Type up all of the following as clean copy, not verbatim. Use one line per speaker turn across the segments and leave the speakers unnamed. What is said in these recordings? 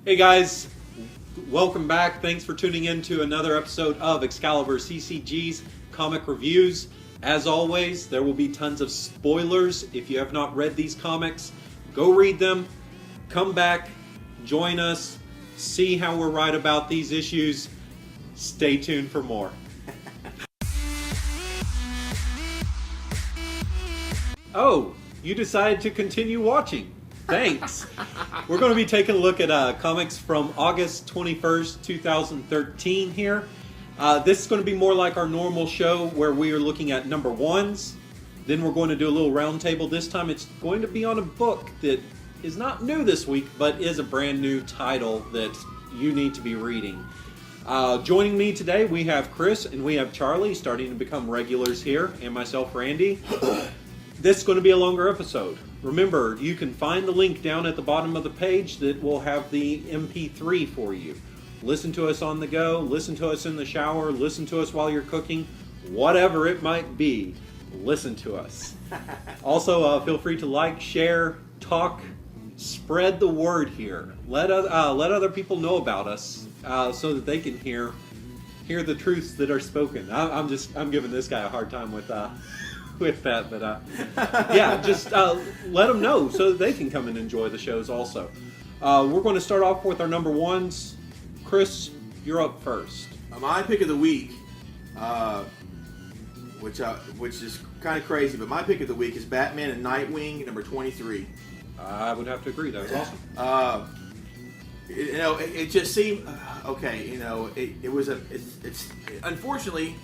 Hey guys, welcome back. Thanks for tuning in to another episode of ExcaliburCCG's comic reviews. As always, there will be tons of spoilers. If you have not read these comics, go read them. Come back, join us, see how we're right about these issues. Stay tuned for more. Oh, you decided to continue watching. Thanks. We're going to be taking a look at comics from August 21st, 2013 here. This is going to be more like our normal show where we are looking at number ones. Then we're going to do a little roundtable. This time it's going to be on a book that is not new this week, but is a brand new title that you need to be reading. Joining me today, we have Chris and we have Charlie starting to become regulars here, and myself, Randy. This is going to be a longer episode. Remember, you can find the link down at the bottom of the page that will have the MP3 for you. Listen to us on the go, listen to us in the shower, listen to us while you're cooking, whatever it might be, listen to us. Also, feel free to like, share, talk, spread the word here. Let other people know about us so that they can hear the truths that are spoken. I'm giving this guy a hard time with that, but yeah, just let them know so that they can come and enjoy the shows also. We're going to start off with our number ones. Chris, you're up first.
My pick of the week, which is kind of crazy, but my pick of the week is Batman and Nightwing, number 23.
I would have to agree. That was awesome.
It just seemed okay. It's unfortunately,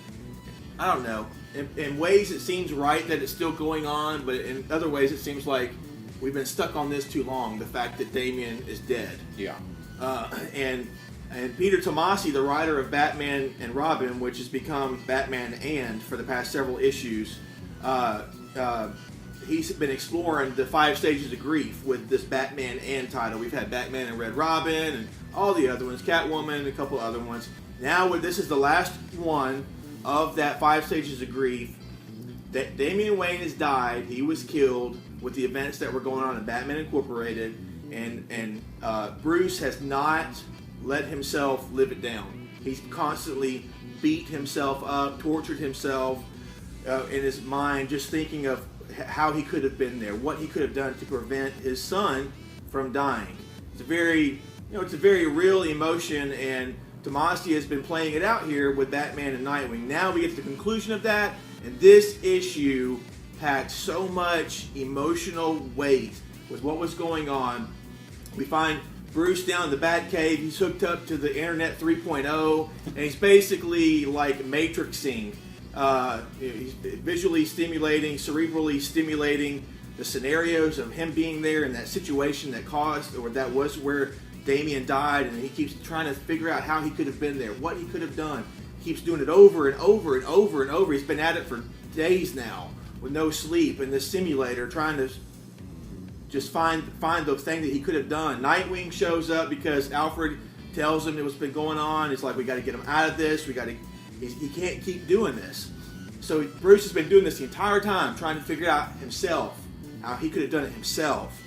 I don't know. In ways, it seems right that it's still going on, but in other ways, it seems like we've been stuck on this too long. The fact that Damien is dead.
Yeah.
And Peter Tomasi, the writer of Batman and Robin, which has become Batman and for the past several issues, he's been exploring the 5 stages of grief with this Batman and title. We've had Batman and Red Robin and all the other ones, Catwoman and a couple other ones. Now, this is the last one of that 5 stages of grief. That Damian Wayne has died. He was killed with the events that were going on in Batman Incorporated, and Bruce has not let himself live it down. He's constantly beat himself up, tortured himself in his mind, just thinking of how he could have been there, what he could have done to prevent his son from dying. It's a very real emotion, and Tomasi has been playing it out here with Batman and Nightwing. Now we get to the conclusion of that, and this issue packed so much emotional weight with what was going on. We find Bruce down in the Batcave. He's hooked up to the Internet 3.0, and he's basically like matrixing. He's visually stimulating, cerebrally stimulating the scenarios of him being there in that situation that caused, or that was where Damien died, and he keeps trying to figure out how he could have been there, what he could have done. He keeps doing it over and over and over and over. He's been at it for days now with no sleep in this simulator, trying to just find the thing that he could have done. Nightwing shows up because Alfred tells him what's been going on. It's like, we got to get him out of this. He can't keep doing this. So Bruce has been doing this the entire time, trying to figure out himself, how he could have done it himself.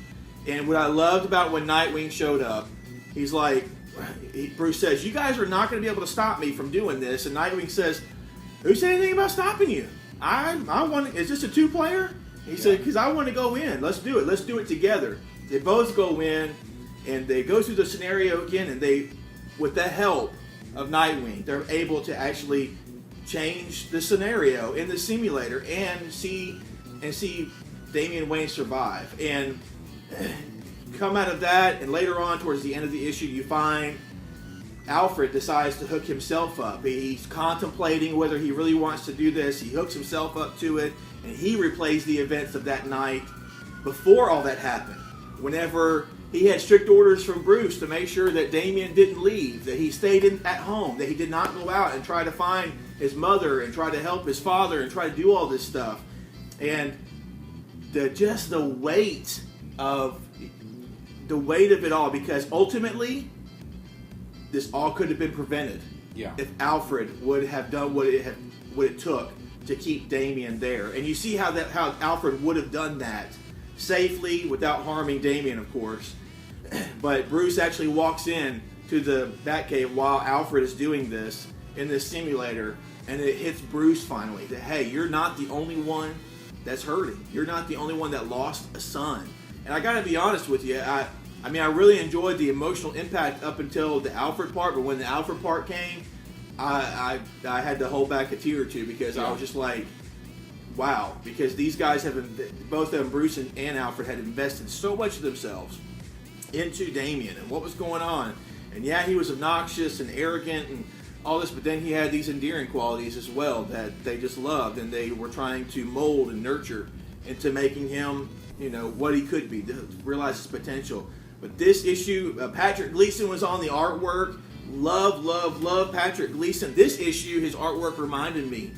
And what I loved about when Nightwing showed up, he's like, Bruce says, "You guys are not going to be able to stop me from doing this." And Nightwing says, "Who said anything about stopping you? I want. Is this a 2-player?" He said, "Because I want to go in. Let's do it. Let's do it together." They both go in, and they go through the scenario again, and they, with the help of Nightwing, they're able to actually change the scenario in the simulator and see Damian Wayne survive. And come out of that, and later on towards the end of the issue, you find Alfred decides to hook himself up. He's contemplating whether he really wants to do this. He hooks himself up to it, and he replays the events of that night before all that happened. Whenever he had strict orders from Bruce to make sure that Damien didn't leave, that he stayed at home, that he did not go out and try to find his mother and try to help his father and try to do all this stuff. And the weight of it all, because ultimately this all could have been prevented if Alfred would have done what it took to keep Damien there. And you see how Alfred would have done that safely without harming Damien, of course. but Bruce actually walks in to the Batcave while Alfred is doing this in this simulator, and it hits Bruce finally that, hey, you're not the only one that's hurting. You're not the only one that lost a son. And I gotta be honest with you, I mean, I really enjoyed the emotional impact up until the Alfred part, but when the Alfred part came, I had to hold back a tear or two because I was just like, wow, because these guys both of them, Bruce and Alfred, had invested so much of themselves into Damien and what was going on. And yeah, he was obnoxious and arrogant and all this, but then he had these endearing qualities as well that they just loved, and they were trying to mold and nurture into making him, you know, what he could be, to realize his potential. But this issue, Patrick Gleason was on the artwork. Love Patrick Gleason. This issue, his artwork reminded me.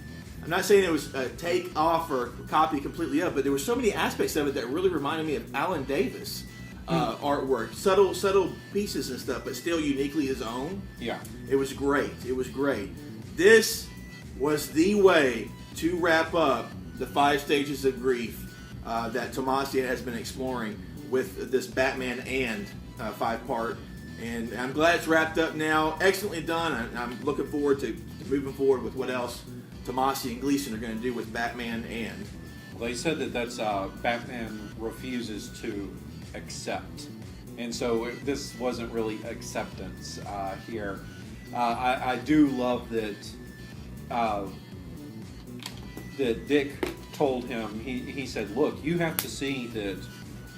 I'm not saying it was a take off or copy completely of, but there were so many aspects of it that really reminded me of Alan Davis artwork. Subtle pieces and stuff, but still uniquely his own.
Yeah.
It was great. It was great. This was the way to wrap up the 5 stages of grief that Tomasi has been exploring with this Batman and 5-part. And I'm glad it's wrapped up now. Excellently done. I'm looking forward to moving forward with what else Tomasi and Gleason are going to do with Batman and.
Well, they said that that's Batman refuses to accept. And so this wasn't really acceptance here. I do love that that Dick told him, he said, look, you have to see that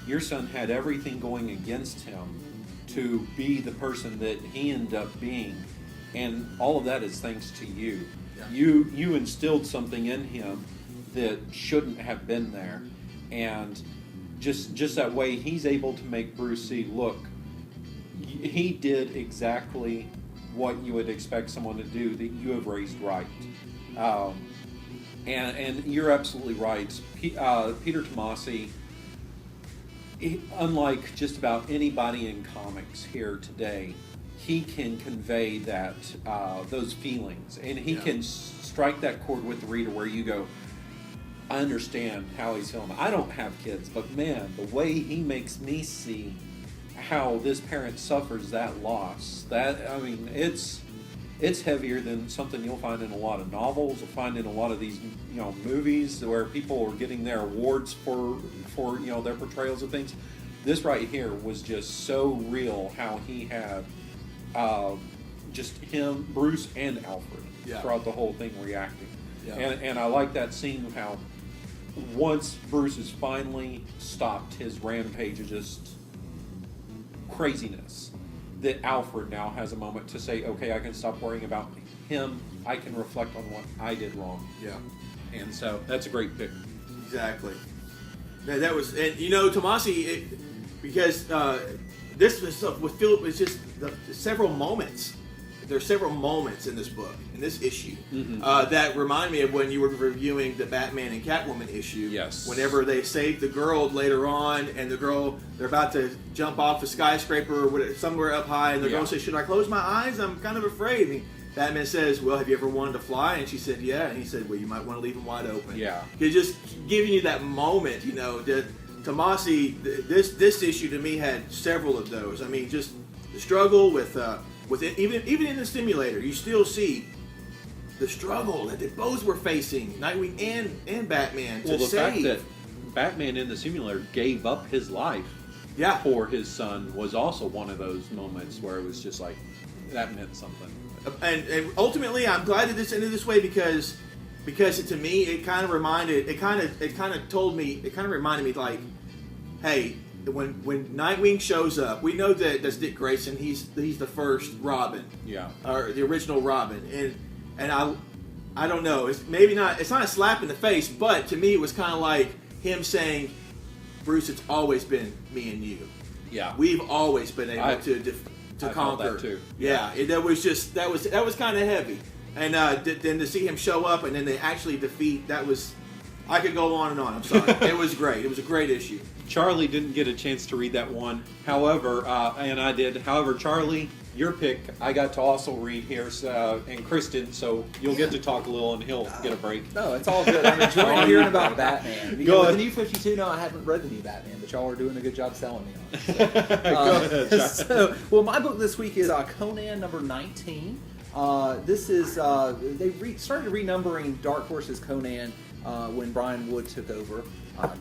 your son had everything going against him to be the person that he ended up being, and all of that is thanks to you. Yeah. You instilled something in him that shouldn't have been there, and just that way he's able to make Bruce see, look, he did exactly what you would expect someone to do, that you have raised right. And you're absolutely right. Peter Tomasi, unlike just about anybody in comics here today, he can convey that those feelings, and he can strike that chord with the reader where you go, I understand how he's feeling. I don't have kids, but man, the way he makes me see how this parent suffers that loss, it's heavier than something you'll find in a lot of novels, or find in a lot of these, movies where people are getting their awards for their portrayals of things. This right here was just so real, how he had just him, Bruce, and Alfred throughout the whole thing reacting. Yeah. And I like that scene of how once Bruce has finally stopped his rampage of just craziness, that Alfred now has a moment to say, okay, I can stop worrying about him. I can reflect on what I did wrong.
Yeah.
And so that's a great pick.
Exactly. Yeah, that was, and Tomasi, because this stuff with Philip is just several moments. There are several moments in this book, in this issue, that remind me of when you were reviewing the Batman and Catwoman issue.
Yes. Whenever
they saved the girl later on, and the girl, they're about to jump off a skyscraper or somewhere up high, and the girl says, should I close my eyes? I'm kind of afraid. And Batman says, well, have you ever wanted to fly? And she said, yeah. And he said, well, you might want to leave them wide open.
Yeah.
He's just giving you that moment, that Tomasi, this issue to me had several of those. I mean, just the struggle with it, even in the simulator, you still see the struggle that they both were facing, Nightwing and Batman, to save.
Fact that Batman in the simulator gave up his life for his son was also one of those moments where it was just like, that meant something.
And ultimately, I'm glad that this ended this way because to me, it kind of reminded me like, hey, when Nightwing shows up, we know that that's Dick Grayson. He's the first Robin, or the original Robin, and I don't know. It's not a slap in the face, but to me it was kind of like him saying, Bruce, it's always been me and you. Yeah, we've always been able to conquer.
That too.
Yeah, that was kind of heavy, and then to see him show up and then they actually defeat, that was. I could go on and on. I'm sorry. It was great. It was a great issue.
Charlie didn't get a chance to read that one. However, and I did. However, Charlie, your pick, I got to also read here, and Kristen, so you'll get to talk a little, and he'll get a break.
No, it's all good. I'm enjoying hearing about Batman.
Go
With
ahead.
the New 52, no, I haven't read the new Batman, but y'all are doing a good job selling me on it. So,
Go ahead, Charlie.
well, my book this week is Conan number 19. This is, they started renumbering Dark Horse's Conan when Brian Wood took over 19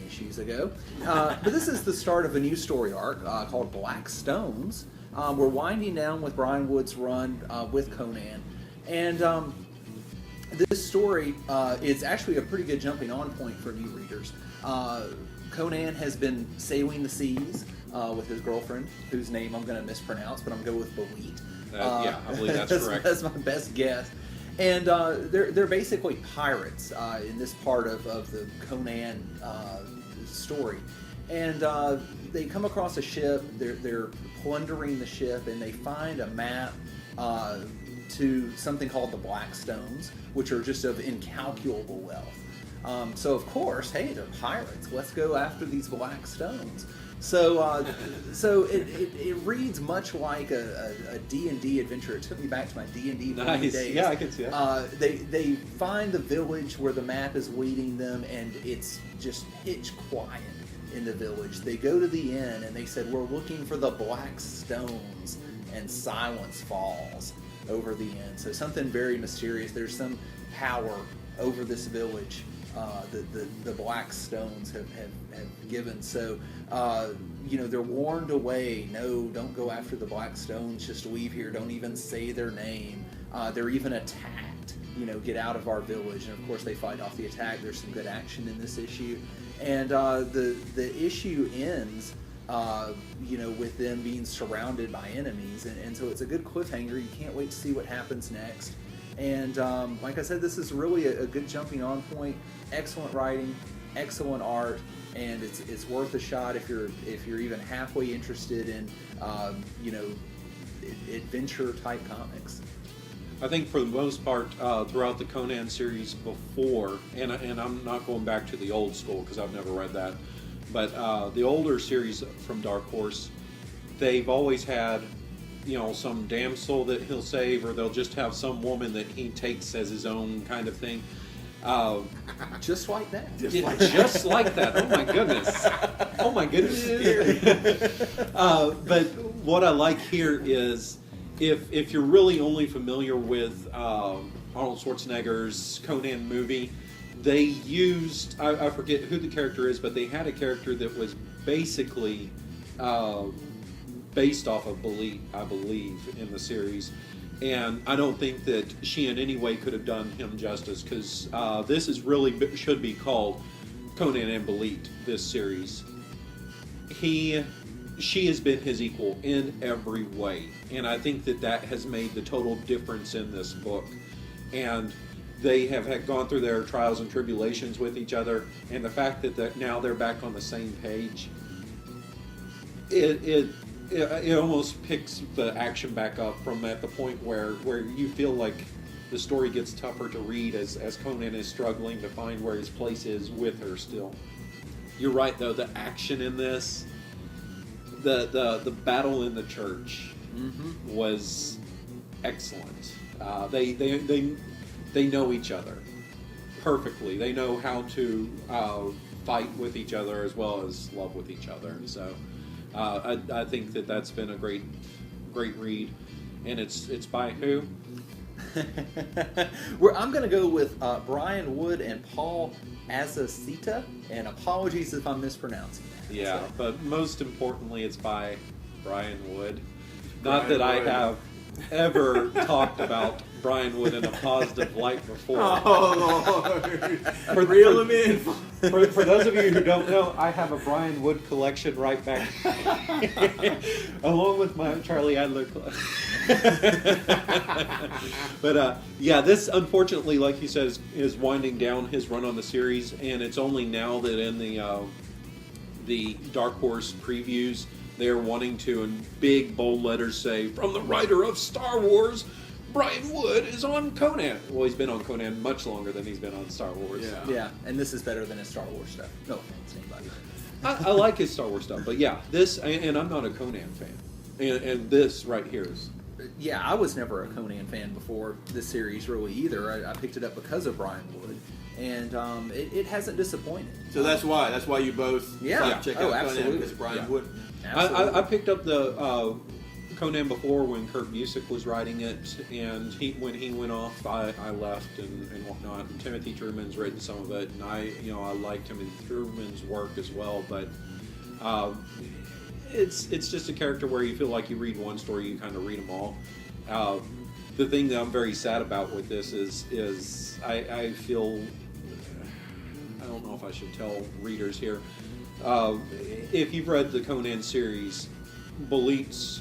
issues ago. But this is the start of a new story arc called Black Stones. We're winding down with Brian Wood's run with Conan. And this story is actually a pretty good jumping on point for new readers. Conan has been sailing the seas with his girlfriend, whose name I'm going to mispronounce, but I'm going to go with Belit.
Yeah, I believe that's correct.
That's my best guess. And they're basically pirates in this part of the Conan story. And they come across a ship, they're plundering the ship, and they find a map to something called the Black Stones, which are just of incalculable wealth. So of course, hey, they're pirates. Let's go after these Black Stones. So it reads much like a D&D adventure. It took me back to my D&D
Nice.
days.
Yeah, I can see that.
They find the village where the map is leading them, and it's just pitch quiet in the village. They go to the inn, and they said, we're looking for the Black Stones, and silence falls over the inn. So something very mysterious. There's some power over this village the Black Stones have given. So, they're warned away. No, don't go after the Black Stones. Just leave here. Don't even say their name. They're even attacked. Get out of our village. And of course, they fight off the attack. There's some good action in this issue. And the issue ends, with them being surrounded by enemies. And so it's a good cliffhanger. You can't wait to see what happens next. And like I said, this is really a good jumping on point. Excellent writing, excellent art, and it's worth a shot if you're even halfway interested in adventure type comics.
I think for the most part, throughout the Conan series before, and I'm not going back to the old school because I've never read that, but the older series from Dark Horse, they've always had some damsel that he'll save, or they'll just have some woman that he takes as his own kind of thing.
Just like that.
Just like that. Oh my goodness. Oh my goodness. But what I like here is if you're really only familiar with Arnold Schwarzenegger's Conan movie, they used, I forget who the character is, but they had a character that was basically based off of Belit, I believe, in the series. And I don't think that she in any way could have done him justice, because this is really should be called Conan and Belit, this series. She has been his equal in every way, and I think that has made the total difference in this book. And they have gone through their trials and tribulations with each other, and the fact that now they're back on the same page, it almost picks the action back up from at the point where you feel like the story gets tougher to read as Conan is struggling to find where his place is with her still. You're right, though, the action in this, the battle in the church was excellent. They know each other perfectly. They know how to fight with each other as well as love with each other. So I think that's been a great read, and it's by who?
I'm going to go with Brian Wood and Paul Azaceta, and apologies if I'm mispronouncing that.
Yeah,
so.
But most importantly, it's by Brian Wood. Not that I have ever talked about Brian Wood in a positive light before.
Oh, Lord. Reel him in.
For those of you who don't know, I have a Brian Wood collection right back along with my Charlie Adler collection. But yeah, this unfortunately, like you said, is winding down his run on the series, and it's only now that in the Dark Horse previews, they're wanting to, in big, bold letters, say, from the writer of Star Wars, Brian Wood is on Conan. Well, he's been on Conan much longer than he's been on Star Wars.
Yeah, and this is better than his Star Wars stuff. No offense to anybody.
I like his Star Wars stuff, but yeah, this, and I'm not a Conan fan, and this right here is.
Yeah, I was never a Conan fan before this series really either. I picked it up because of Brian Wood, and it hasn't disappointed.
So that's why you both check out Conan because Brian Wood.
I picked up the Conan before when Kurt Busiek was writing it, and when he went off, I left and whatnot. And Timothy Truman's written some of it, and I liked him in Truman's work as well, but. It's just a character where you feel like you read one story, you kind of read them all. The thing that I'm very sad about with this is I feel, I don't know if I should tell readers here, if you've read the Conan series, Bolit's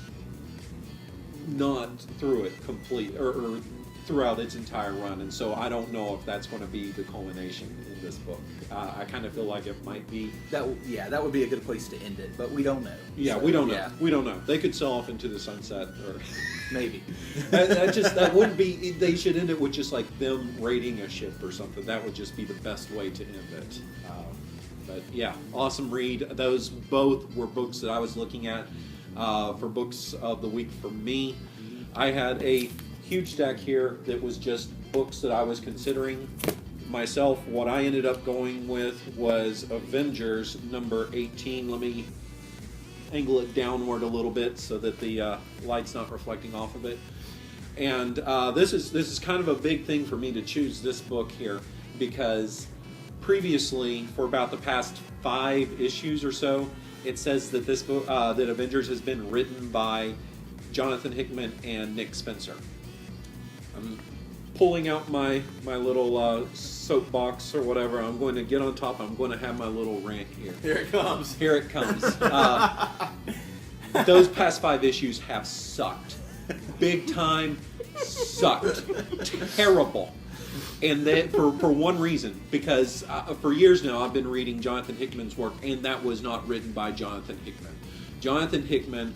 not through it complete, or throughout its entire run, and so I don't know if that's going to be the culmination in this book. I kind of feel like it might be.
That would be a good place to end it, but we don't know.
Yeah, so, we don't know. Yeah. We don't know. They could sail off into the sunset, or
maybe.
that wouldn't be. They should end it with just like them raiding a ship or something. That would just be the best way to end it. But yeah, awesome read. Those both were books that I was looking at for books of the week for me. I had a huge stack here that was just books that I was considering myself. What I ended up going with was Avengers number 18. Let me angle it downward a little bit so that the light's not reflecting off of it. And this is kind of a big thing for me to choose this book here, because previously, for about the past 5 issues or so, it says that this book, that Avengers has been written by Jonathan Hickman and Nick Spencer. I'm pulling out my little soapbox or whatever. I'm going to get on top. I'm going to have my little rant here.
Here it comes.
Here it comes. Those past 5 issues have sucked. Big time sucked. Terrible. And that for one reason, because for years now I've been reading Jonathan Hickman's work, and that was not written by Jonathan Hickman. Jonathan Hickman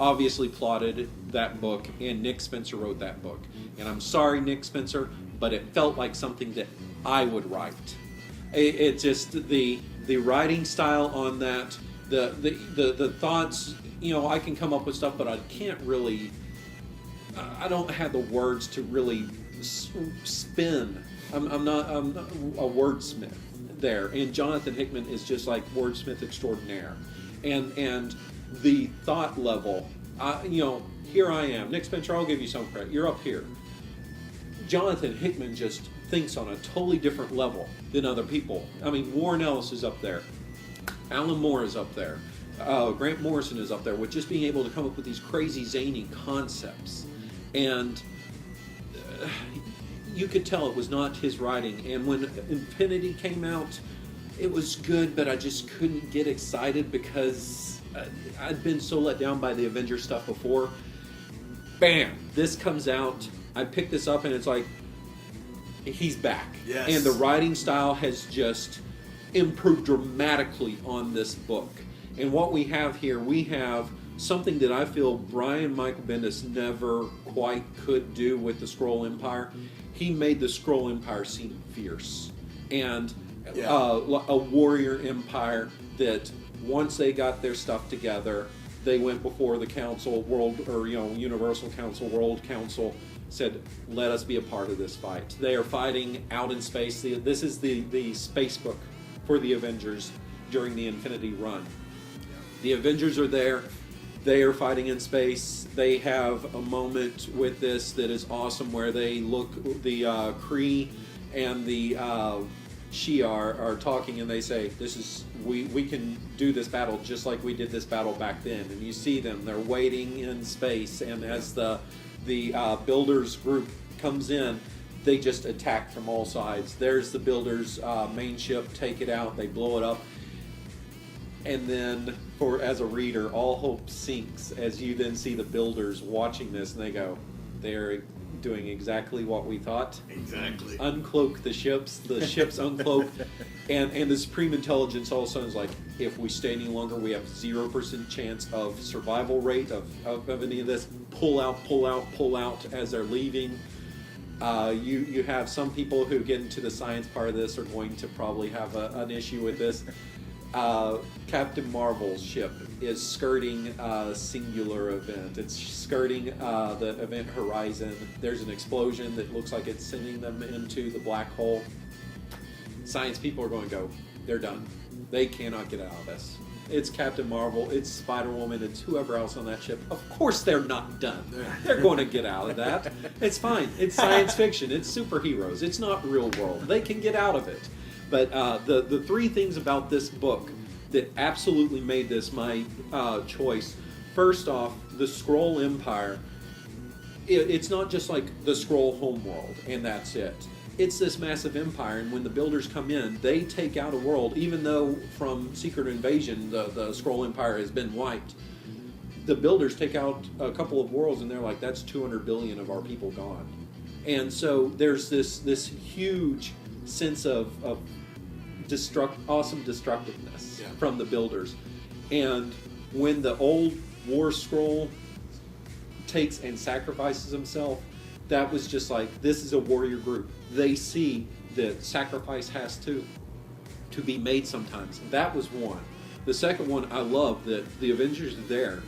obviously plotted that book, and Nick Spencer wrote that book. And I'm sorry, Nick Spencer, but it felt like something that I would write. It just the writing style on that, the thoughts. I can come up with stuff, but I can't really. I don't have the words to really spin. I'm not a wordsmith there, and Jonathan Hickman is just like wordsmith extraordinaire, and the thought level. Here I am, Nick Spencer. I'll give you some credit. You're up here. Jonathan Hickman just thinks on a totally different level than other people. I mean, Warren Ellis is up there. Alan Moore is up there. Grant Morrison is up there with just being able to come up with these crazy, zany concepts. And you could tell it was not his writing. And when Infinity came out, it was good, but I just couldn't get excited because I'd been so let down by the Avengers stuff before. Bam! This comes out. I picked this up, and it's like, he's back.
Yes.
And the writing style has just improved dramatically on this book. And what we have here, we have something that I feel Brian Michael Bendis never quite could do with the Skrull Empire. He made the Skrull Empire seem fierce. And a warrior empire that once they got their stuff together, they went before the Council, Universal Council, World Council, said, let us be a part of this fight. They are fighting out in space. This is the space book for the Avengers during the Infinity Run. The Avengers are there. They are fighting in space. They have a moment with this that is awesome where they look, the Kree and the Shi'ar are talking, and they say, we can do this battle just like we did this battle back then. And you see them, they're waiting in space, and as the Builders group comes in, they just attack from all sides. There's the Builders main ship, take it out, they blow it up. And then, as a reader, all hope sinks as you then see the Builders watching this, and they go, they're doing exactly what we thought.
Exactly.
Uncloak the ships uncloak, and the Supreme Intelligence all of a sudden is like, if we stay any longer, we have 0% chance of survival rate of any of this. Pull out as they're leaving. You have some people who get into the science part of this are going to probably have an issue with this. Captain Marvel's ship is skirting a singular event. It's skirting the event horizon. There's an explosion that looks like it's sending them into the black hole. Science people are going to go, they're done. They cannot get out of this. It's Captain Marvel, it's Spider-Woman, it's whoever else on that ship. Of course they're not done. They're going to get out of that. It's fine. It's science fiction. It's superheroes. It's not real world. They can get out of it. But the three things about this book that absolutely made this my choice. First off, the Skrull Empire. It's not just like the Skrull homeworld and that's it. It's this massive empire, and when the builders come in, they take out a world, even though from Secret Invasion the Skrull Empire has been wiped. The builders take out a couple of worlds, and they're like, that's 200 billion of our people gone. And so there's this huge sense of awesome destructiveness from the builders. And when the old War Skrull takes and sacrifices himself, that was just like, this is a warrior group. They see that sacrifice has to be made sometimes. That was one. The second one, I love that the Avengers are there,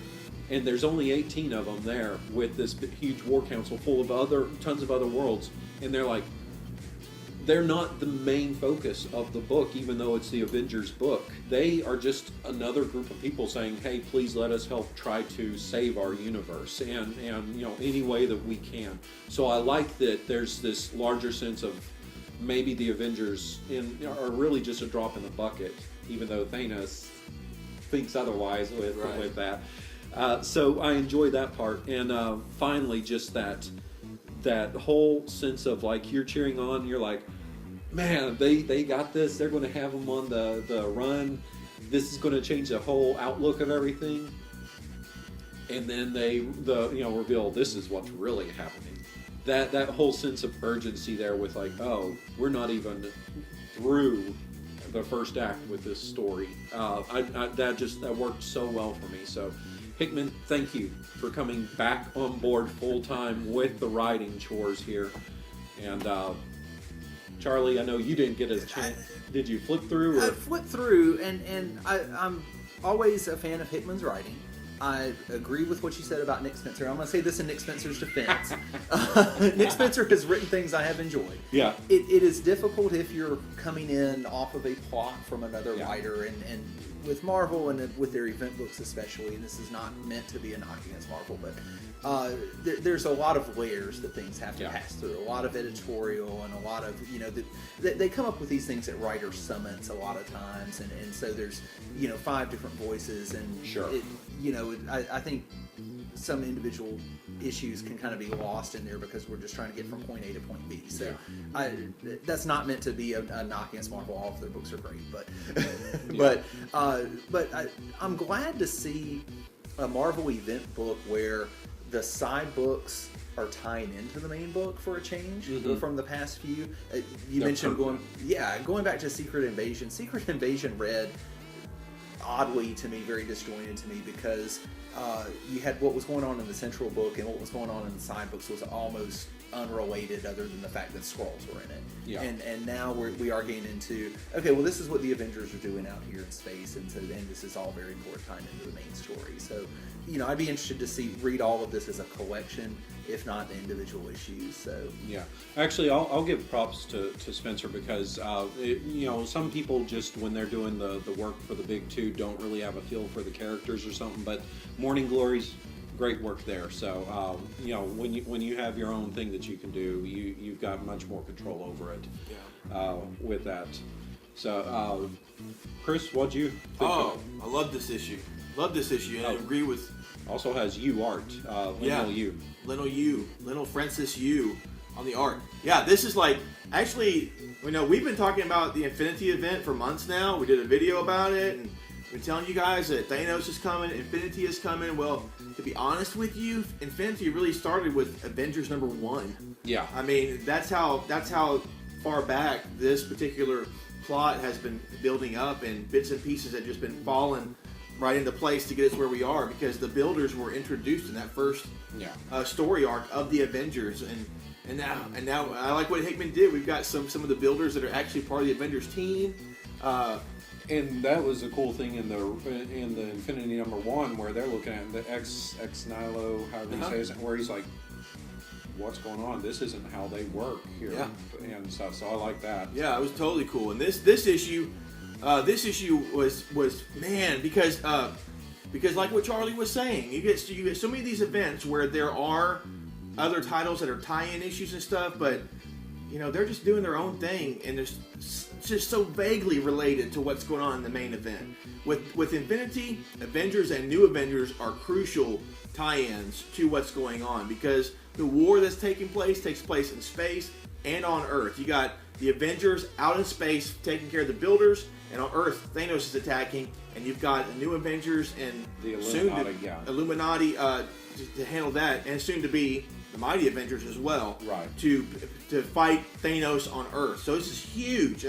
and there's only 18 of them there with this huge war council full of tons of other worlds, and they're like, they're not the main focus of the book, even though it's the Avengers book. They are just another group of people saying, hey, please let us help try to save our universe and any way that we can. So I like that there's this larger sense of maybe the Avengers are really just a drop in the bucket, even though Thanos thinks otherwise with that. So I enjoy that part. And finally, just that whole sense of like, you're cheering on, you're like, man, they got this. They're going to have them on the run. This is going to change the whole outlook of everything. And then they reveal this is what's really happening. That whole sense of urgency there with like, oh, we're not even through the first act with this story. That worked so well for me. So Hickman, thank you for coming back on board full time with the writing chores here. And Charlie, I know you didn't get a chance. Did you flip through?
I flipped through, and I'm always a fan of Hickman's writing. I agree with what you said about Nick Spencer. I'm going to say this in Nick Spencer's defense. Nick Spencer has written things I have enjoyed.
Yeah.
It is difficult if you're coming in off of a plot from another writer, and with Marvel and with their event books especially, and this is not meant to be a knock against Marvel, but there's a lot of layers that things have to pass through, a lot of editorial and a lot of, they come up with these things at writer summits a lot of times, and so there's, 5 different voices, and I think some individual issues can kind of be lost in there because we're just trying to get from point A to point B. So that's not meant to be a knock against Marvel. All of their books are great, but I'm glad to see a Marvel event book where the side books are tying into the main book for a change from the past few. You mentioned going back to Secret Invasion. Secret Invasion read oddly to me, very disjointed to me, because you had what was going on in the central book and what was going on in the side books was almost unrelated, other than the fact that Skrulls were in it. Yeah. And now we are getting into, okay, well, this is what the Avengers are doing out here in space, and this is all very important tying into the main story. So, I'd be interested to read all of this as a collection, if not the individual issues. So
yeah, actually, I'll give props to Spencer because some people just when they're doing the work for the big two don't really have a feel for the characters or something. But Morning Glory's great work there. So when you have your own thing that you can do, you've got much more control over it. Yeah. With that. So Chris, what'd you think of it?
I love this issue. And I agree with.
Also has U art. Leinil U.
Leinil Francis U on the art. Yeah, this is like, actually, we've been talking about the Infinity event for months now. We did a video about it, and we've been telling you guys that Thanos is coming, Infinity is coming. Well, to be honest with you, Infinity really started with Avengers #1.
Yeah.
I mean, that's how far back this particular plot has been building up, and bits and pieces have just been falling right into place to get us where we are, because the builders were introduced in that first story arc of the Avengers, and now I like what Hickman did. We've got some of the builders that are actually part of the Avengers team,
And that was a cool thing in the Infinity #1 where they're looking at the Ex Nihilo, however you say it, where he's like, what's going on? This isn't how they work here, and stuff. So I like that.
Yeah, it was totally cool. And this issue was man, because like what Charlie was saying, you get so many of these events where there are other titles that are tie-in issues and stuff, but they're just doing their own thing, and it's just so vaguely related to what's going on in the main event. With Infinity, Avengers and New Avengers are crucial tie-ins to what's going on, because the war that's taking place takes place in space and on Earth. You got the Avengers out in space taking care of the builders, and on Earth Thanos is attacking, and you've got the New Avengers and
the Illuminati,
to handle that, and soon to be the Mighty Avengers as well,
right?
To fight Thanos on Earth. So this is huge.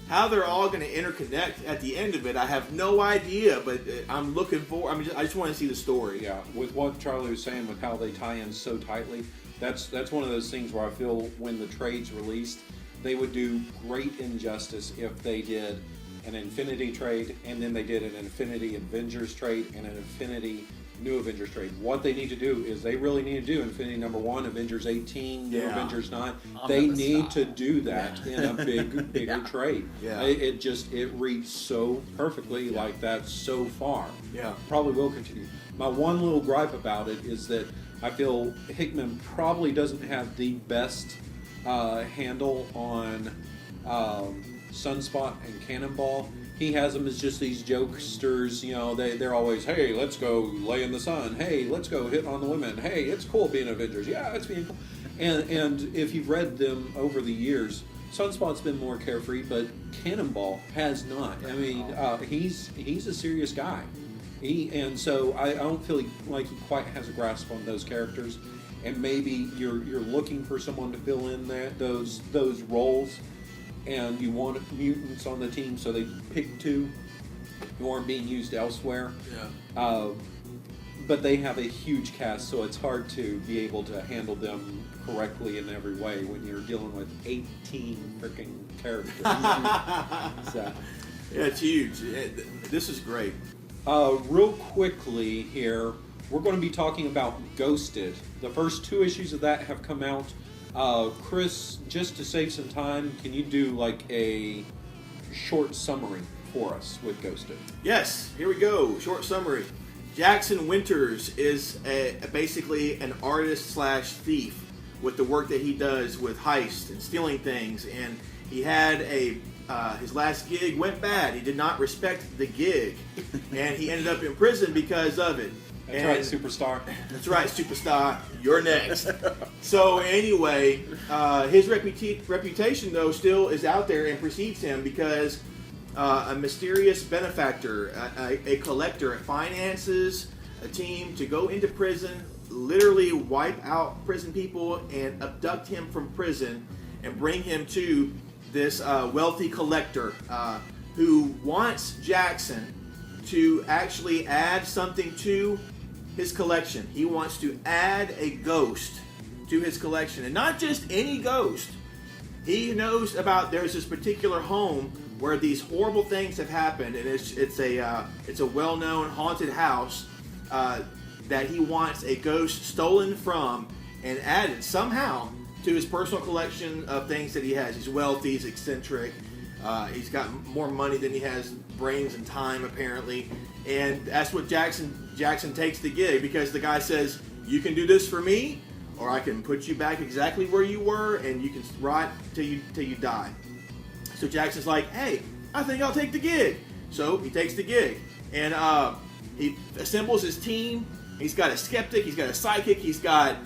How they're all going to interconnect at the end of it, I have no idea, but I'm looking for. I just want to see the story.
Yeah, with what Charlie was saying, with how they tie in so tightly, that's one of those things where I feel when the trade's released, they would do great injustice if they did an Infinity trade, and then they did an Infinity Avengers trade and an Infinity New Avengers trade. What they need to do is they really need to do Infinity #1, Avengers 18, New Avengers 9. They need to do that in a bigger trade.
Yeah.
It reads so perfectly like that so far.
Yeah.
Probably will continue. My one little gripe about it is that I feel Hickman probably doesn't have the best handle on Sunspot and Cannonball. He has them as just these jokesters, they're always, hey, let's go lay in the sun. Hey, let's go hit on the women. Hey, it's cool being Avengers. Yeah, it's being cool. And if you've read them over the years, Sunspot's been more carefree, but Cannonball has not. I mean, he's a serious guy. So I don't feel like he quite has a grasp on those characters. And maybe you're looking for someone to fill in those roles, and you want mutants on the team, so they pick two who aren't being used elsewhere.
Yeah.
But they have a huge cast, so it's hard to be able to handle them correctly in every way when you're dealing with 18 freaking characters. So,
yeah, it's huge. This is great.
Real quickly here, we're going to be talking about Ghosted. The first 2 issues of that have come out. Chris, just to save some time, can you do like a short summary for us with Ghosted?
Yes, here we go. Short summary. Jackson Winters is basically an artist/thief with the work that he does with heists and stealing things. And he had his last gig went bad. He did not respect the gig, and he ended up in prison because of it.
That's right, superstar.
That's right, superstar. You're next. So anyway, his reputation, though, still is out there and precedes him because a mysterious benefactor, a collector, finances a team to go into prison, literally wipe out prison people and abduct him from prison and bring him to this wealthy collector who wants Jackson to actually add something to his collection. He wants to add a ghost to his collection, and not just any ghost. He knows about there's this particular home where these horrible things have happened, and it's a well-known haunted house that he wants a ghost stolen from and added somehow to his personal collection of things that he has. He's wealthy, he's eccentric, he's got more money than he has brains and time apparently, and that's what Jackson takes the gig, because the guy says, you can do this for me, or I can put you back exactly where you were, and you can rot till you die. So Jackson's like, hey, I think I'll take the gig. So he takes the gig, and he assembles his team. He's got a skeptic, he's got a psychic, he's got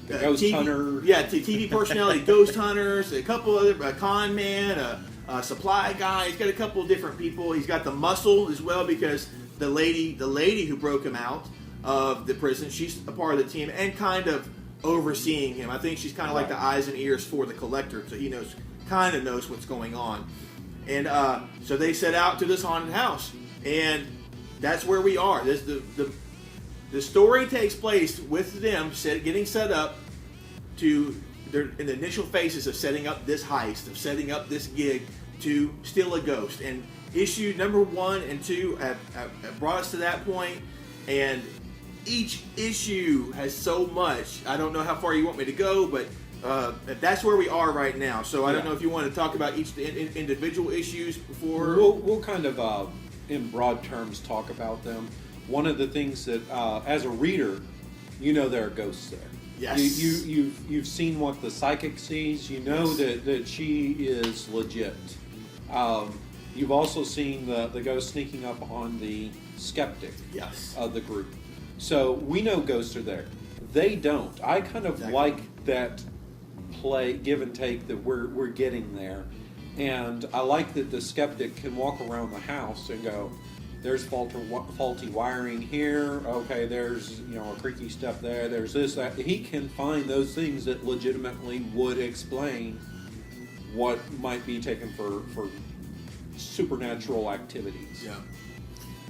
ghost hunter.
Yeah, TV personality, ghost hunters, a couple other, a con man, a supply guy. He's got a couple of different people. He's got the muscle as well, because the lady who broke him out of the prison, she's a part of the team and kind of overseeing him. I think she's kind of like the eyes and ears for the collector, so he kind of knows what's going on. And so they set out to this haunted house, and that's where we are. The story takes place with them getting set up they're in the initial phases of setting up this heist, of setting up this gig to steal a ghost. And issue number 1 and 2 have brought us to that point, and each issue has so much. I don't know how far you want me to go, but that's where we are right now. So I don't know if you want to talk about each individual issues before.
We'll kind of, in broad terms, talk about them. One of the things that, as a reader, you know there are ghosts there.
Yes.
You've seen what the psychic sees. You know that she is legit. You've also seen the ghost sneaking up on the skeptic of the group. So we know ghosts are there. They don't. I kind of like that play, give and take that we're getting there. And I like that the skeptic can walk around the house and go, there's faulty wiring here. Okay, there's a creaky step there. There's this, that. He can find those things that legitimately would explain what might be taken for supernatural activities.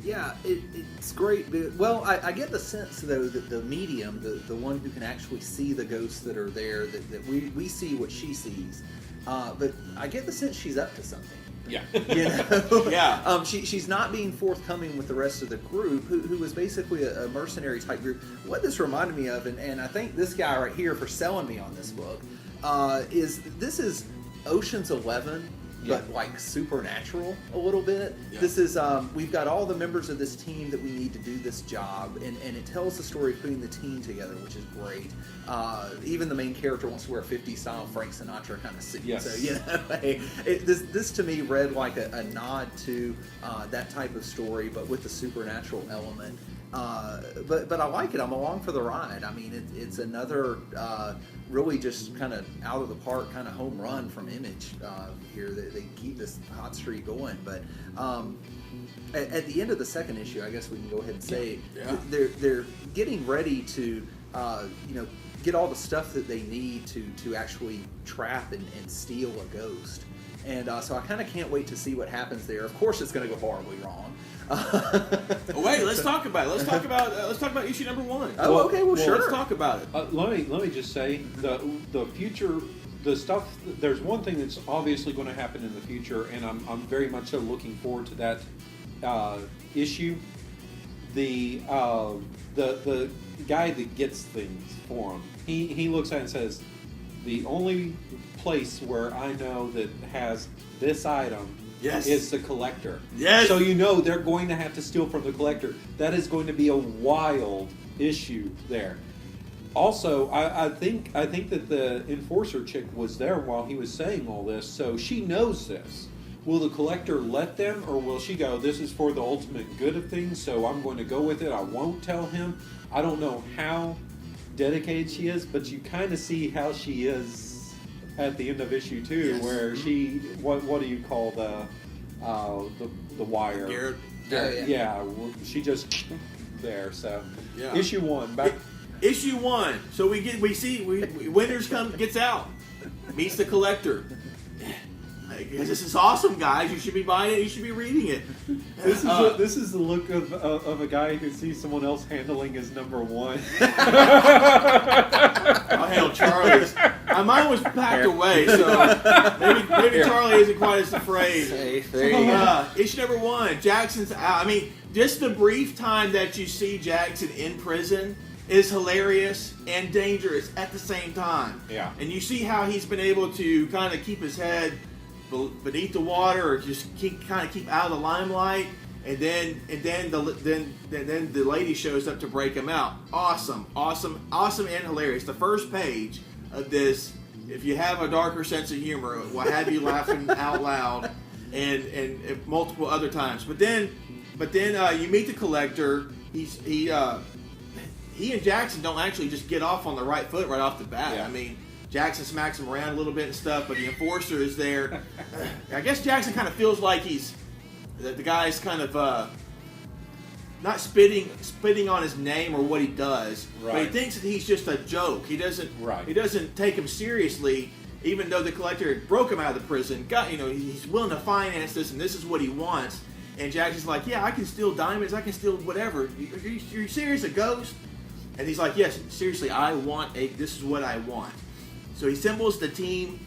Yeah, it's great. Well, I get the sense, though, that the medium, the one who can actually see the ghosts that are there, that we see what she sees. But I get the sense she's up to something.
Yeah.
Yeah. She's not being forthcoming with the rest of the group, who was basically a mercenary type group. What this reminded me of, and I thank this guy right here for selling me on this book, is Ocean's 11. But like supernatural a little bit. Yeah. This is we've got all the members of this team that we need to do this job, and it tells the story of putting the team together, which is great. Even the main character wants to wear a 50s style Frank Sinatra kind of suit.
Yes.
So this to me read like a nod to that type of story, but with the supernatural element. But I like it. I'm along for the ride. I mean, it's another really just kind of out of the park kind of home run from Image here. They keep this hot streak going. But at the end of the second issue, I guess we can go ahead and say they're getting ready to get all the stuff that they need to actually trap and steal a ghost. And so I kind of can't wait to see what happens there. Of course, it's going to go horribly wrong.
Wait, let's talk about it. Let's talk about issue number 1.
Oh, okay. Well, sure.
Let's talk about it.
Let me just say the future, the stuff. There's one thing that's obviously going to happen in the future, and I'm very much so looking forward to that issue. The guy that gets things for him, he looks at it and says, the only place where I know that has this item is the collector.
Yes.
So they're going to have to steal from the collector. That is going to be a wild issue there. Also, I think that the enforcer chick was there while he was saying all this, so she knows this. Will the collector let them, or will she go, this is for the ultimate good of things, so I'm going to go with it, I won't tell him? I don't know how dedicated she is, but you kind of see how she is at the end of issue 2, where she, what do you call the wire?
Garrett.
Yeah, she just there. So issue 1 back.
Issue 1. So we see Winters gets out, meets the collector. This is awesome, guys. You should be buying it. You should be reading it.
This is the look of a guy who sees someone else handling his number 1.
I'll handle Charlie's. Mine was packed away, so maybe Charlie isn't quite as afraid. Issue number 1. Jackson's out. I mean, just the brief time that you see Jackson in prison is hilarious and dangerous at the same time.
Yeah.
And you see how he's been able to kind of keep his head beneath the water, or just keep out of the limelight, and then the lady shows up to break him out. Awesome and hilarious. The first page of this, if you have a darker sense of humor, will have you laughing out loud, and multiple other times. But then you meet the collector. He and Jackson don't actually just get off on the right foot right off the bat.
Yeah.
I mean, Jackson smacks him around a little bit and stuff, but the enforcer is there. I guess Jackson kind of feels like the guy's kind of not spitting on his name or what he does, but he thinks that he's just a joke. He doesn't take him seriously, even though the collector broke him out of the prison. He's willing to finance this, and this is what he wants. And Jackson's like, yeah, I can steal diamonds, I can steal whatever. You're serious, a ghost? And he's like, yes, seriously, this is what I want. So he assembles the team,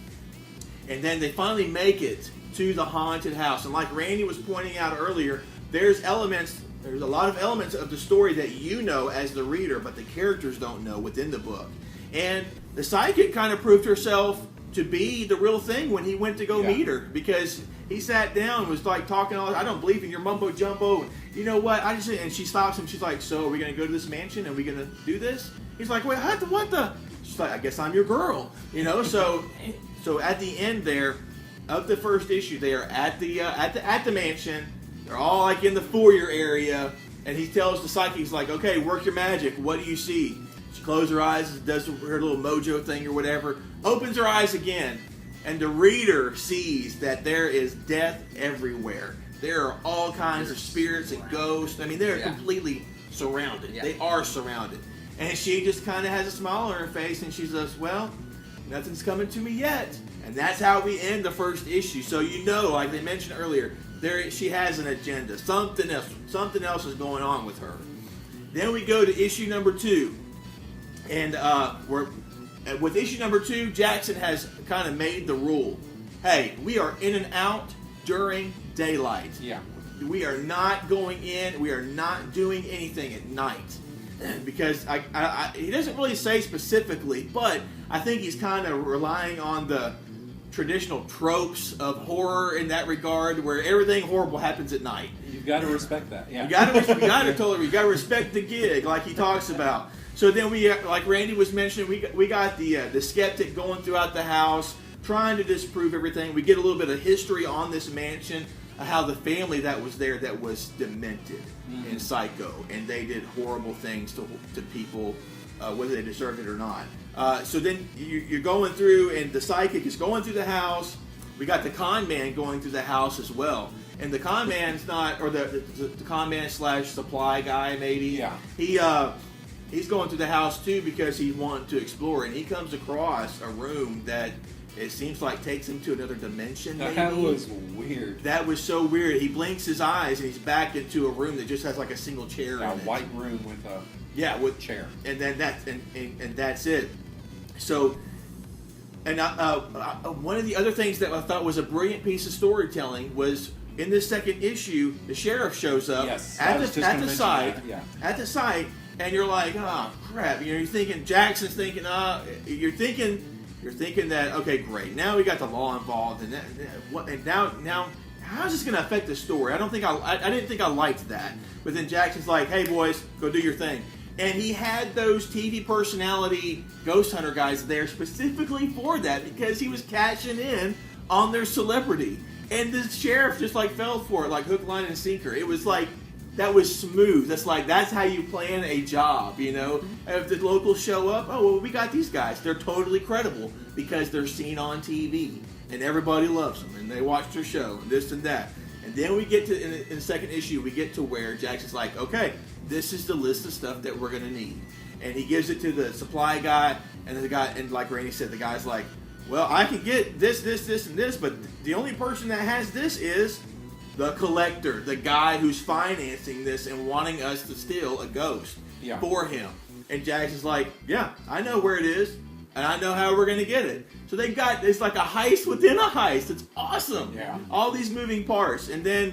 And then they finally make it to the haunted house. And like Randy was pointing out earlier, there's a lot of elements of the story that you know as the reader, but the characters don't know within the book. And the psychic kind of proved herself to be the real thing when he went to go meet her, because he sat down and was like talking all, I don't believe in your mumbo jumbo. And you know what? And she stops him. She's like, so are we going to go to this mansion? Are we going to do this? He's like, wait, what the? She's like, I guess I'm your girl. You know, so at the end there of the first issue, they are at the mansion. They're all like in the foyer area, and he tells the psychic, he's like, okay, work your magic. What do you see? She closes her eyes, does her little mojo thing or whatever, opens her eyes again, and the reader sees that there is death everywhere. There are all kinds of spirits and ghosts. I mean, they're completely surrounded. Yeah. They are surrounded. And she just kind of has a smile on her face, and she says, well, nothing's coming to me yet. And that's how we end the first issue. So you know, like they mentioned earlier, she has an agenda. Something else is going on with her. Then we go to issue number 2. And with issue number 2, Jackson has kind of made the rule. Hey, we are in and out during daylight.
Yeah.
We are not going in. We are not doing anything at night. Because he doesn't really say specifically, but I think he's kind of relying on the traditional tropes of horror in that regard, where everything horrible happens at night.
You've got to respect that. Yeah.
You got to respect the gig, like he talks about. So then we, like Randy was mentioning, we got the skeptic going throughout the house, trying to disprove everything. We get a little bit of history on this mansion, how the family that was there that was demented and psycho, and they did horrible things to people, whether they deserved it or not. So then you're going through, and the psychic is going through the house. We got the con man going through the house as well. And the con man's not, or the con man / supply guy maybe. Yeah. He's going through the house too because he's wanting to explore, and he comes across a room that it seems like takes him to another dimension. Maybe.
That was weird.
That was so weird. He blinks his eyes and he's back into a room that just has like a single chair in it.
A white room with a chair.
And then that's it. So, and one of the other things that I thought was a brilliant piece of storytelling was in this second issue, the sheriff shows up at the site, and you're like, oh crap! You know, you're thinking Jackson's thinking, you're thinking that okay, great. Now we got the law involved, and now how's this going to affect the story? I didn't think I liked that. But then Jackson's like, hey boys, go do your thing. And he had those TV personality ghost hunter guys there specifically for that, because he was cashing in on their celebrity. And the sheriff just like fell for it, like hook, line, and sinker. It was like, that was smooth. That's how you plan a job, you know? If the locals show up, oh, well, we got these guys. They're totally credible because they're seen on TV. And everybody loves them. And they watch their show and this and that. And then we get to, in the second issue, we get to where Jackson's like, okay, this is the list of stuff that we're going to need. And he gives it to the supply guy. And the guy, and like Randy said, the guy's like, well, I can get this, and this, but the only person that has this is the collector, the guy who's financing this and wanting us to steal a ghost for him. And Jackson's like, yeah, I know where it is, and I know how we're going to get it. So it's like a heist within a heist. It's awesome. Yeah. All these moving parts. And then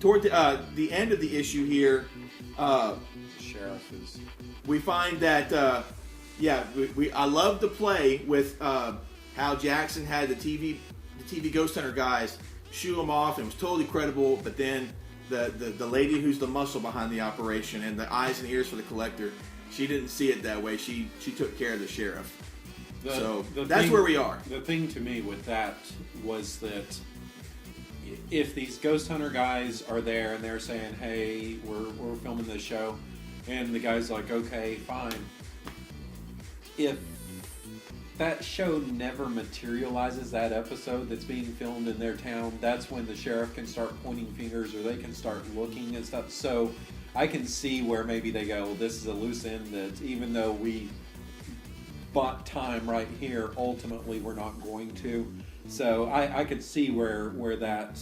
toward the end of the issue here, we find that, I love the play with how Jackson had the TV Ghost Hunter guys shoo him off, and it was totally credible, but then the lady who's the muscle behind the operation and the eyes and ears for the collector, she didn't see it that way. She took care of the sheriff. That's where we are.
The thing to me with that was that if these ghost hunter guys are there and they're saying, hey, we're filming this show, and the guy's like, okay, fine. If that show never materializes, that episode that's being filmed in their town, that's when the sheriff can start pointing fingers, or they can start looking and stuff. So I can see where maybe they go, well, this is a loose end that even though we bought time right here, ultimately we're not going to. So I could see where that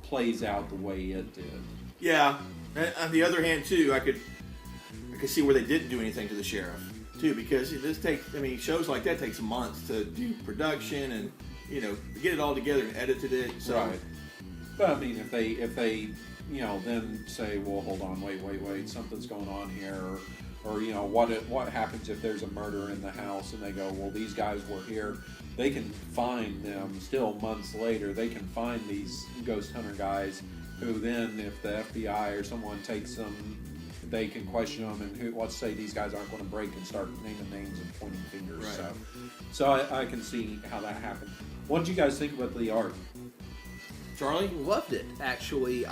plays out the way it did.
Yeah. And on the other hand, too, I could see where they didn't do anything to the sheriff, too, because shows like that takes months to do production, and get it all together and edited it. So.
Right. But I mean, if they then say, well, hold on, wait, something's going on here, or what happens if there's a murder in the house, and they go, well, these guys were here. They can find them still months later. They can find these ghost hunter guys who then, if the FBI or someone takes them, they can question them, and let's say these guys aren't going to break and start naming names and pointing fingers.
Right.
So I can see how that happened. What did you guys think about the art?
Charlie?
Loved it, actually.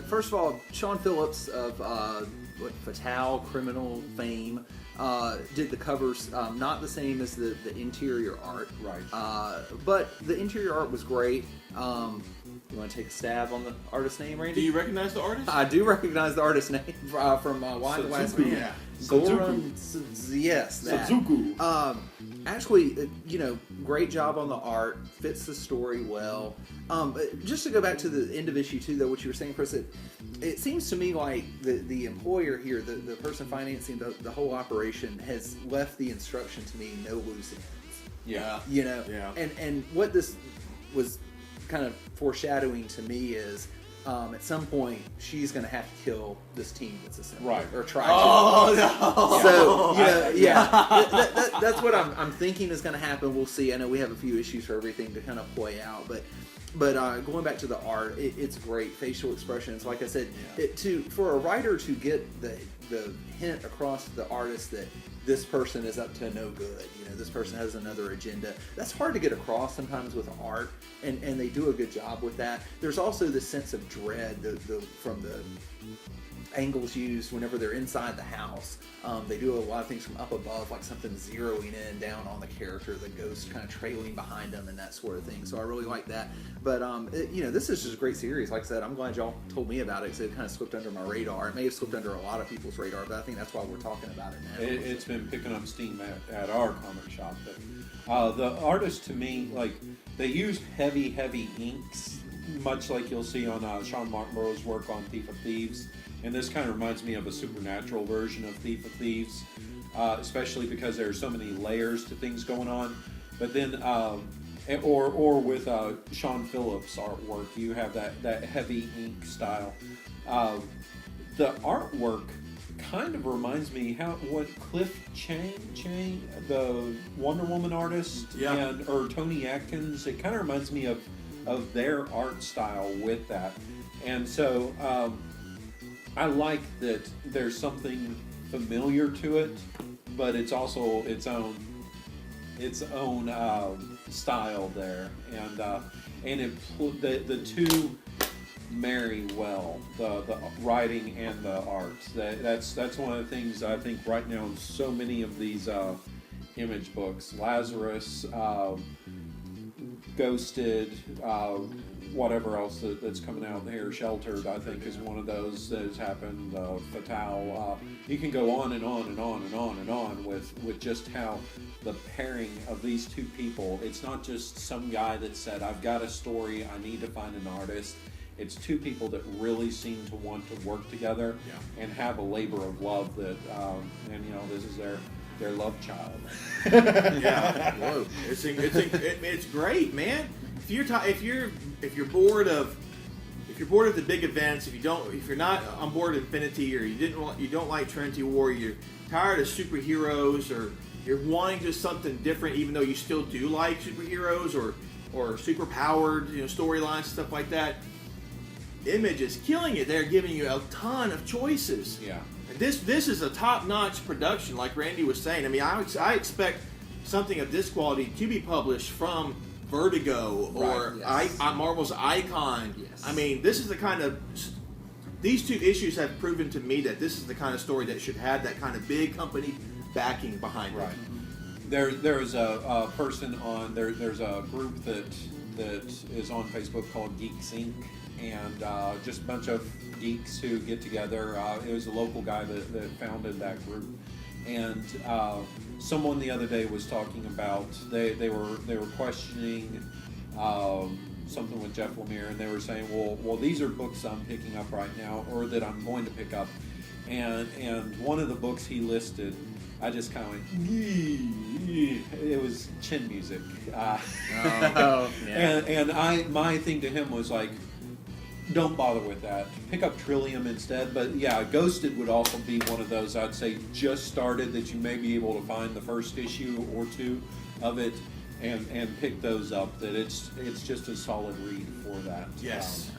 First of all, Sean Phillips of Fatal Criminal fame did the covers, not the same as the interior art.
Right.
But the interior art was great. You want to take a stab on the artist's name, Randy?
Do you recognize the artist?
I do recognize the artist's name from Why the Last Man.
Yeah.
Goran, yes, that.
Sudzuku.
Actually, great job on the art. Fits the story well. Just to go back to the end of issue 2, though, what you were saying, Chris, it seems to me like the employer here, the person financing the whole operation, has left the instruction to me, no loose ends.
Yeah.
Yeah.
And what this was kind of foreshadowing to me is at some point she's going to have to kill this team that's assembled,
right,
or try
to.
So that's what I'm thinking is going to happen. We'll see. I know we have a few issues for everything to kind of play out, but going back to the art, it's great. Facial expressions, like I said, for a writer to get the hint across to the artist that this person is up to no good, this person has another agenda. That's hard to get across sometimes with art, and they do a good job with that. There's also this sense of dread from the angles used whenever they're inside the house. They do a lot of things from up above, like something zeroing in down on the character, the ghost kind of trailing behind them and that sort of thing. So I really like that. But this is just a great series. Like I said, I'm glad y'all told me about it because it kind of slipped under my radar. It may have slipped under a lot of people's radar, but I think that's why we're talking about it now.
It's been picking up steam at our comic shop. But the artists, to me, like, they use heavy inks, much like you'll see on Sean Martinborough's work on Thief of Thieves. And this kind of reminds me of a supernatural version of Thief of Thieves, especially because there are so many layers to things going on. But then, or with Sean Phillips' artwork, you have that heavy ink style. The artwork kind of reminds me what Cliff Chang, the Wonder Woman artist, or Tony Atkins. It kind of reminds me of their art style with that, and so. I like that there's something familiar to it, but it's also its own style there, and the two marry well, the writing and the art. That's one of the things I think right now in so many of these image books, Lazarus, Ghosted, whatever else that's coming out here, Sheltered, I think, is one of those that has happened. Fatal. You can go on and on and on and on and on with just how the pairing of these two people. It's not just some guy that said, "I've got a story. I need to find an artist." It's two people that really seem to want to work together and have a labor of love. That this is their love child.
Yeah, whoa! It's great, man. If you're bored of the big events, if you're not on board Infinity, or you don't like Trinity War, you're tired of superheroes, or you're wanting just something different, even though you still do like superheroes or super powered storylines, stuff like that. Image is killing it. They're giving you a ton of choices.
Yeah.
And this is a top-notch production, like Randy was saying. I mean, I expect something of this quality to be published from Vertigo or Marvel's Icon. Yes. I mean, this is the kind of... These two issues have proven to me that this is the kind of story that should have that kind of big company backing behind it.
There's a person on... There's a group that is on Facebook called Geeks Inc., and just a bunch of geeks who get together. It was a local guy that founded that group, and someone the other day was talking about they were questioning something with Jeff Lemire, and they were saying, well, these are books I'm picking up right now, or that I'm going to pick up, and one of the books he listed I just kind of went, "Yee." It was chin music. My thing to him was like, don't bother with that. Pick up Trillium instead. But yeah, Ghosted would also be one of those I'd say just started that you may be able to find the first issue or two of it and pick those up. That it's just a solid read for that.
Yes.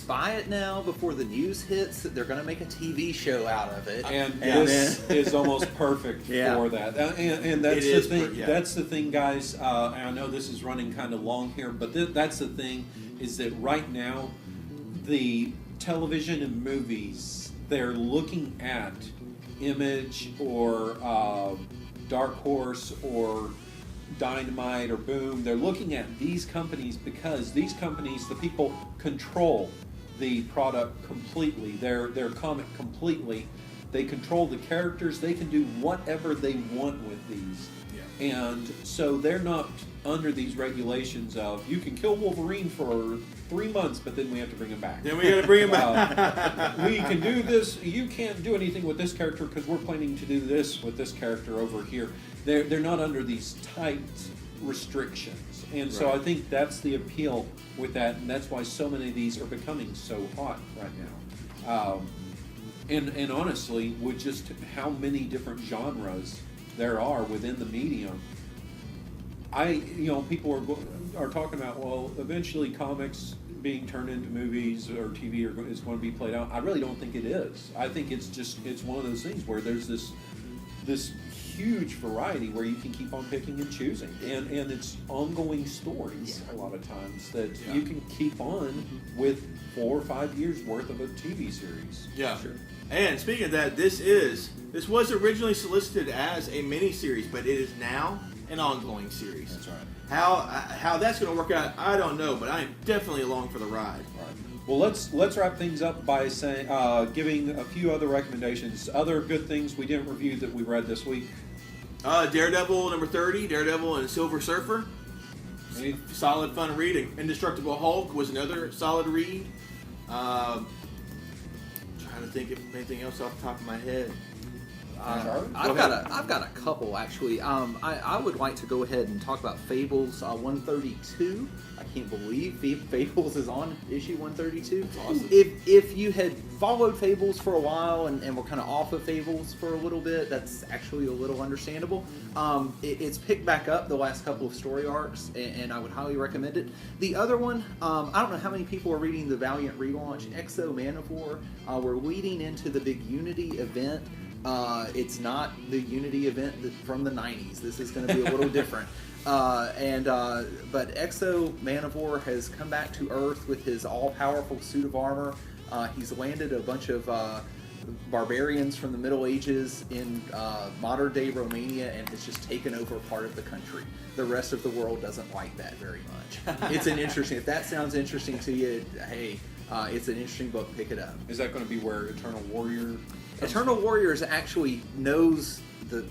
Buy it now before the news hits that they're going to make a TV show out of it.
And this is almost perfect for that. And that's the thing. That's the thing, guys. And I know this is running kind of long here, but that's the thing is that right now, the television and movies, they're looking at Image or Dark Horse or Dynamite or Boom. They're looking at these companies because these companies, the people control the product completely, their comic completely. They control the characters. They can do whatever they want with these. Yeah. And so they're not under these regulations of you can kill Wolverine for 3 months, but then we have to bring him back.
Then we got to bring him back.
We can do this. You can't do anything with this character because we're planning to do this with this character over here. They're not under these tight restrictions. And so I think that's the appeal with that, and that's why so many of these are becoming so hot right now. And honestly, with just how many different genres there are within the medium, people are talking about, well, eventually comics being turned into movies or TV is going to be played out. I really don't think it is. I think it's one of those things where there's this huge variety where you can keep on picking and choosing, and it's ongoing stories a lot of times that you can keep on with 4 or 5 years worth of a TV series.
Yeah, sure. And speaking of that, this was originally solicited as a mini-series, but it is now an ongoing series.
That's right.
How that's going to work out, I don't know, but I am definitely along for the ride.
Right. Well, let's wrap things up by saying giving a few other recommendations, other good things we didn't review that we read this week.
Daredevil number 30, Daredevil and Silver Surfer. Solid, fun reading. Indestructible Hulk was another solid read. Trying to think of anything else off the top of my head.
I've got a couple actually. I would like to go ahead and talk about Fables 132. I can't believe Fables is on issue 132.
That's awesome.
If you had followed Fables for a while and were kind of off of Fables for a little bit, that's actually a little understandable. It's picked back up the last couple of story arcs, and I would highly recommend it. The other one, I don't know how many people are reading the Valiant relaunch, Exo Manowar. We're leading into the big Unity event. It's not the Unity event from the 90s. This is going to be a little different. But Exo Manowar has come back to Earth with his all-powerful suit of armor. He's landed a bunch of barbarians from the Middle Ages in modern-day Romania and has just taken over part of the country. The rest of the world doesn't like that very much. It's an interesting. If that sounds interesting to you, hey, it's an interesting book. Pick it up.
Is that going to be where Eternal Warrior?
Eternal Warriors actually knows the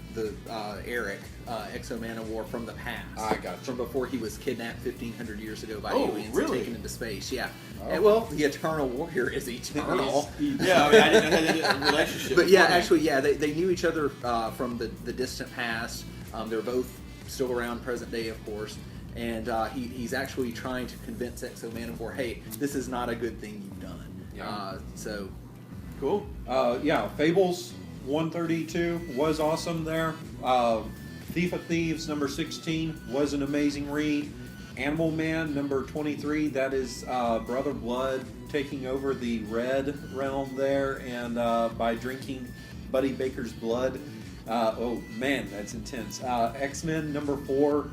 Eric, Exo Manowar, from the past.
I got you.
From before he was kidnapped 1,500 years ago by aliens and taken into space. Yeah.
Oh.
And, well, the Eternal Warrior is eternal.
Yeah, I mean, I didn't know that relationship.
But yeah, actually, they knew each other from the distant past. They're both still around present day, of course. And he's actually trying to convince Exo Manowar, hey, this is not a good thing you've done.
Yeah.
So...
Cool.
Fables 132 was awesome there. Thief of Thieves number 16 was an amazing read. Animal Man number 23, that is Brother Blood taking over the red realm there, and by drinking Buddy Baker's blood. Oh man, that's intense. X-Men number 4,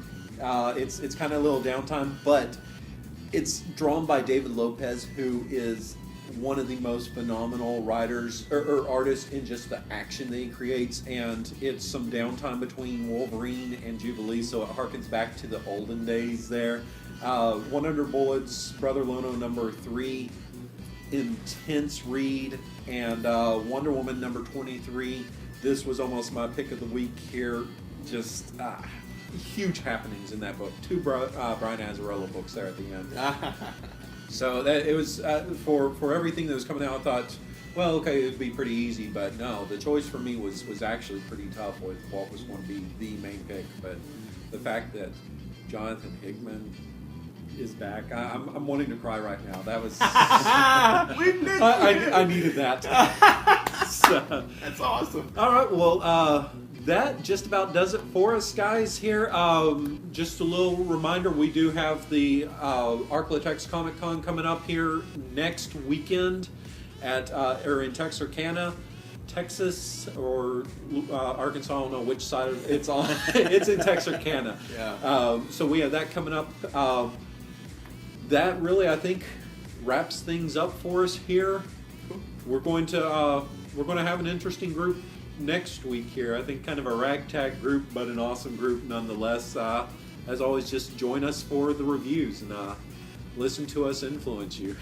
it's kind of a little downtime, but it's drawn by David Lopez, who is one of the most phenomenal writers or artists in just the action that he creates, and it's some downtime between Wolverine and Jubilee, so it harkens back to the olden days there. 100 Bullets, Brother Lono number 3, intense read, and Wonder Woman number 23. This was almost my pick of the week here. Just huge happenings in that book. 2 Brian Azzarello books there at the end. So that it was for everything that was coming out. I thought, Well, okay, it'd be pretty easy, but no, the choice for me was actually pretty tough with what was going to be the main pick. But the fact that Jonathan Hickman is back, I'm wanting to cry right now. That was I needed that. So,
That's awesome.
all right, well, that just about does it for us, guys. Here, just a little reminder: we do have the Arklatex Comic Con coming up here next weekend at or in Texarkana, Texas, or Arkansas. I don't know which side it's on. It's in Texarkana.
Yeah.
So we have that coming up. That really, I think, wraps things up for us here. We're going to have an interesting group next week here. I think kind of a ragtag group, but an awesome group nonetheless. As always, just join us for the reviews and listen to us influence you.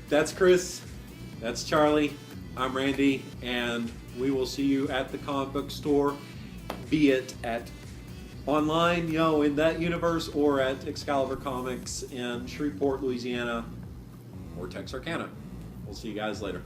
That's Chris. That's Charlie. I'm Randy, and we will see you at the comic book store, be it at online, in that universe, or at Excalibur Comics in Shreveport, Louisiana, or Texarkana. We'll see you guys later.